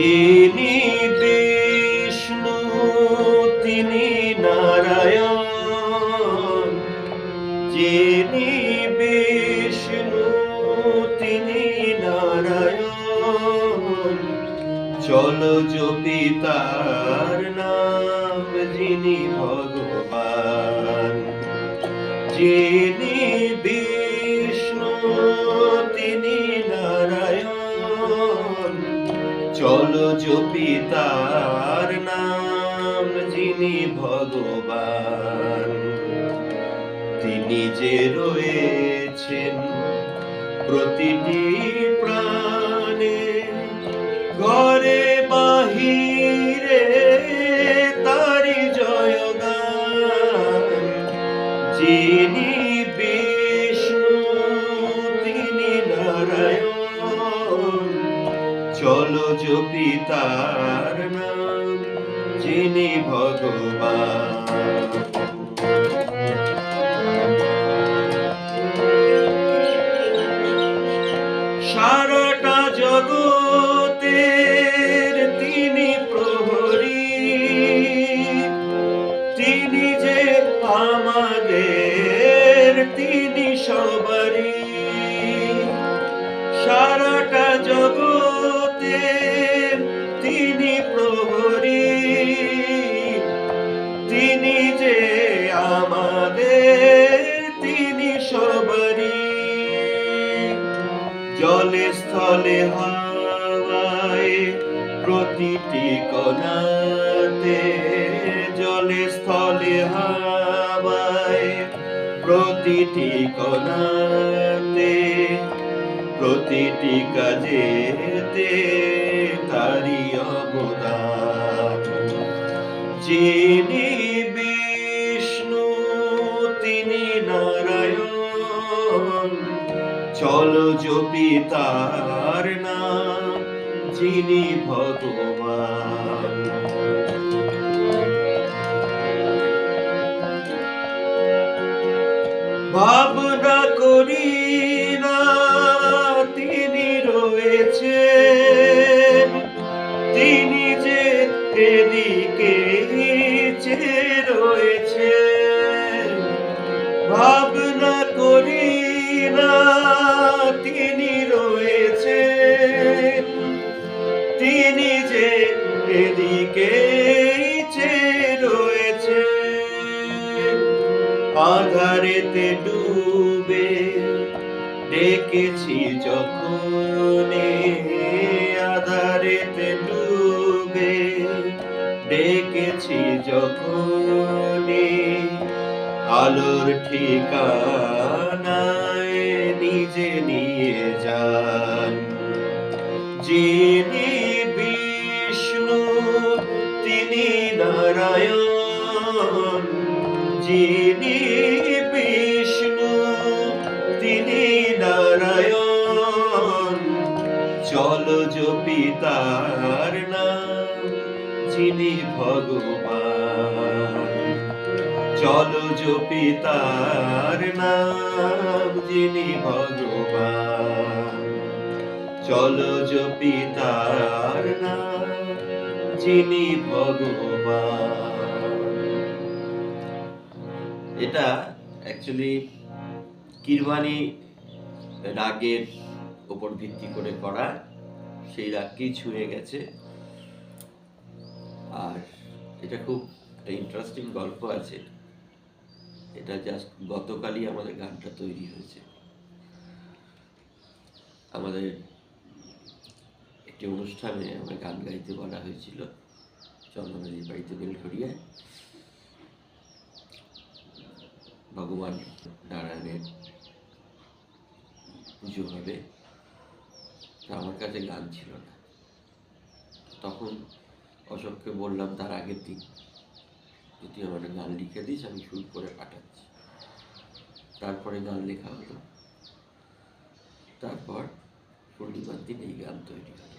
যিনি বিষ্ণু তিনি নারায়ণ, যিনি বিষ্ণু তিনি নারায়ণ, চলো জপি তার নাম যিনি ভগবান। যিনি বিষ্ণু তিনি নারায়ণ, চলো জপি তার নাম যিনি ভগবান। তিনি যে রয়েছেন প্রতিটি প্রাণে, ঘরে বাহিরে তারি জয়গান। যিনি বিষ্ণু তিনি নারায়ণ, চলো জপি তার নাম যিনি ভগবান। সারাটা জগতের তিনি প্রহরী, তিনি যে আমাদের তিনি সবারই। সারাটা জগতের তিনি প্রহরী, তিনি যে আমাদের তিনি সবারই। জলে স্থলে হাওয়ায় প্রতিটি কণাতে, জলে স্থলে হাওয়ায় প্রতিটি কণাতে, প্রতিটি কাজেতে তারি অবদান। যিনি বিষ্ণু তিনি নারায়ণ, চলো জপি তার নাম যিনি ভগবান। ভাবনা করি না তিনি রয়েছেন, তিনি যে এদিকে চেয়ে রয়েছেন। ভাবনা করি না তিনি রয়েছেন, তিনি যে এদিকে চেয়ে রয়েছেন। আধারেতে ডুবে ডেকেছি যখনে, আধারেতে ডুবে ডেকেছি যখনে, আলোর ঠিকানায় নিজে নিয়ে যান। যিনি বিষ্ণু তিনি নারায়ণ, যিনি বিষ্ণু তিনি নারায়ণ, চলো জপি তার নাম যিনি ভগবান। চলো জপি তার নাম যিনি ভগবান। চলো জপি তার নাম যিনি ভগবান। এটা অ্যাকচুয়ালি কিরবানি রাগের উপর ভিত্তি করে করা, সেই রাগকেই ছুঁয়ে গেছে। আর এটা খুব একটা ইন্টারেস্টিং গল্প আছে। এটা জাস্ট গতকালই আমাদের গানটা তৈরি হয়েছে। আমাদের একটি অনুষ্ঠানে আমার গান গাইতে বলা হয়েছিল চন্দ্রনাথের বাড়িতে বেলঘরিয়ায়। ভগবান নারায়ণের পুজো হবে, আমার কাছে গান ছিল না। তখন অশোককে বললাম তার আগের দিন, যদি আমার গান লিখে দিস আমি সুর করে পাঠাচ্ছি। তারপরে গান লেখা হলো, তারপর পূর্ণিমার দিন এই গান তৈরি হয়।